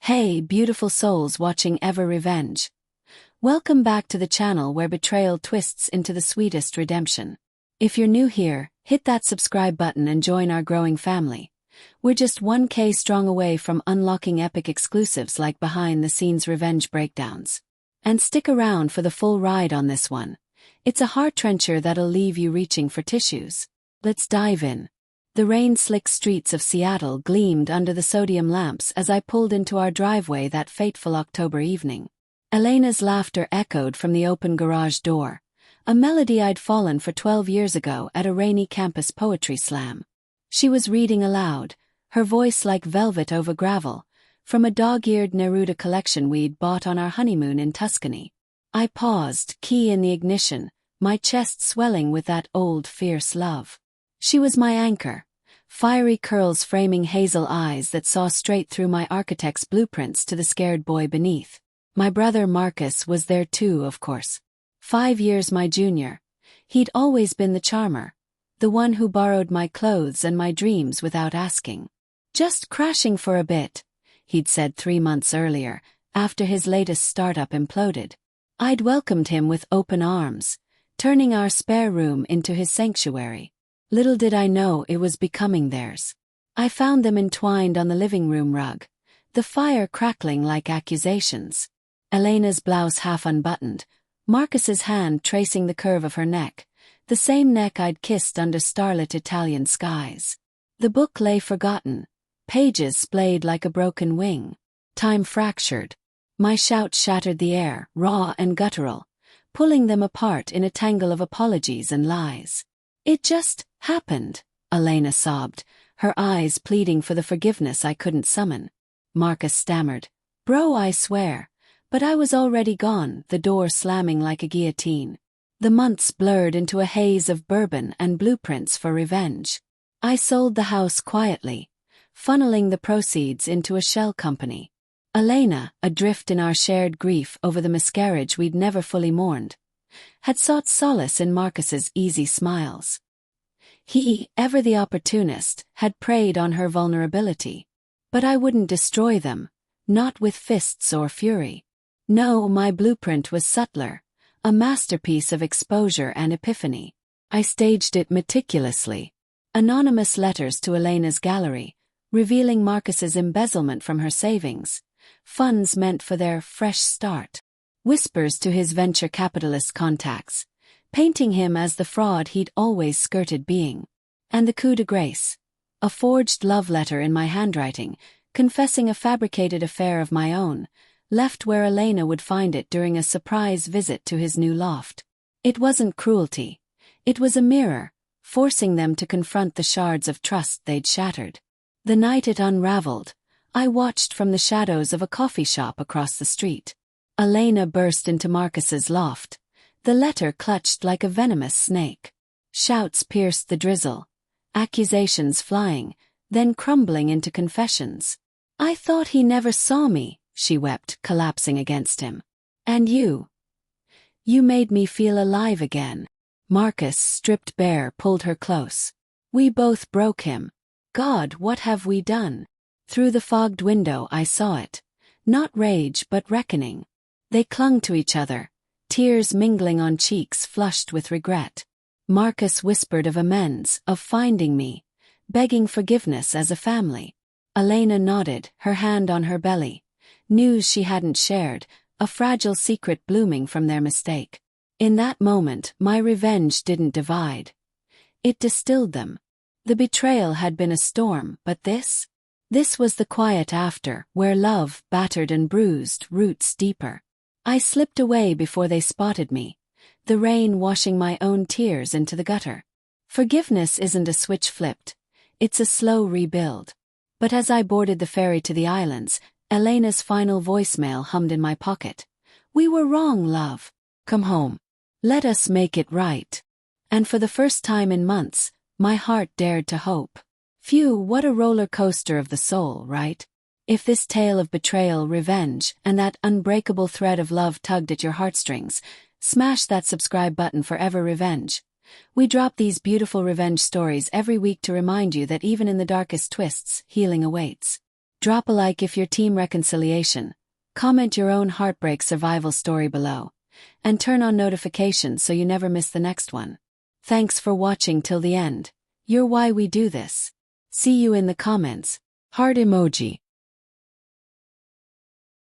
Hey, beautiful souls watching Ever Revenge. Welcome back to the channel where betrayal twists into the sweetest redemption. If you're new here, hit that subscribe button and join our growing family. We're just 1K strong away from unlocking epic exclusives like behind-the-scenes revenge breakdowns. And stick around for the full ride on this one. It's a heart-trencher that'll leave you reaching for tissues. Let's dive in. The rain-slick streets of Seattle gleamed under the sodium lamps as I pulled into our driveway that fateful October evening. Elena's laughter echoed from the open garage door, a melody I'd fallen for 12 years ago at a rainy campus poetry slam. She was reading aloud, her voice like velvet over gravel, from a dog-eared Neruda collection we'd bought on our honeymoon in Tuscany. I paused, key in the ignition, my chest swelling with that old fierce love. She was my anchor, fiery curls framing hazel eyes that saw straight through my architect's blueprints to the scared boy beneath. My brother Marcus was there too, of course. 5 years my junior. He'd always been the charmer, the one who borrowed my clothes and my dreams without asking. Just crashing for a bit, he'd said 3 months earlier, after his latest startup imploded. I'd welcomed him with open arms, turning our spare room into his sanctuary. Little did I know it was becoming theirs. I found them entwined on the living room rug, the fire crackling like accusations. Elena's blouse half unbuttoned, Marcus's hand tracing the curve of her neck, the same neck I'd kissed under starlit Italian skies. The book lay forgotten, pages splayed like a broken wing. Time fractured. My shout shattered the air, raw and guttural, pulling them apart in a tangle of apologies and lies. It just happened, Elena sobbed, her eyes pleading for the forgiveness I couldn't summon. Marcus stammered, "Bro, I swear." But I was already gone, the door slamming like a guillotine. The months blurred into a haze of bourbon and blueprints for revenge. I sold the house quietly, funneling the proceeds into a shell company. Elena, adrift in our shared grief over the miscarriage we'd never fully mourned, had sought solace in Marcus's easy smiles. He, ever the opportunist, had preyed on her vulnerability. But I wouldn't destroy them, not with fists or fury. No, my blueprint was subtler, a masterpiece of exposure and epiphany. I staged it meticulously. Anonymous letters to Elena's gallery, revealing Marcus's embezzlement from her savings, funds meant for their fresh start. Whispers to his venture capitalist contacts, painting him as the fraud he'd always skirted being. And the coup de grace, a forged love letter in my handwriting, confessing a fabricated affair of my own, left where Elena would find it during a surprise visit to his new loft. It wasn't cruelty. It was a mirror, forcing them to confront the shards of trust they'd shattered. The night it unraveled, I watched from the shadows of a coffee shop across the street. Elena burst into Marcus's loft, the letter clutched like a venomous snake. Shouts pierced the drizzle, accusations flying, then crumbling into confessions. "I thought he never saw me," she wept, collapsing against him. "And you made me feel alive again." Marcus, stripped bare, pulled her close. "We both broke him. God, what have we done?" Through the fogged window I saw it. Not rage but reckoning. They clung to each other, tears mingling on cheeks flushed with regret. Marcus whispered of amends, of finding me, begging forgiveness as a family. Elena nodded, her hand on her belly. News she hadn't shared, a fragile secret blooming from their mistake. In that moment, my revenge didn't divide. It distilled them. The betrayal had been a storm, but this was the quiet after, where love, battered and bruised, roots deeper. I slipped away before they spotted me, the rain washing my own tears into the gutter. Forgiveness isn't a switch flipped. It's a slow rebuild. But as I boarded the ferry to the islands, Elena's final voicemail hummed in my pocket. "We were wrong, love. Come home. Let us make it right." And for the first time in months, my heart dared to hope. Phew, what a roller coaster of the soul, right? If this tale of betrayal, revenge, and that unbreakable thread of love tugged at your heartstrings, smash that subscribe button for Ever Revenge. We drop these beautiful revenge stories every week to remind you that even in the darkest twists, healing awaits. Drop a like if your team reconciliation, comment your own heartbreak survival story below, and turn on notifications so you never miss the next one. Thanks for watching till the end. You're why we do this. See you in the comments. Heart emoji.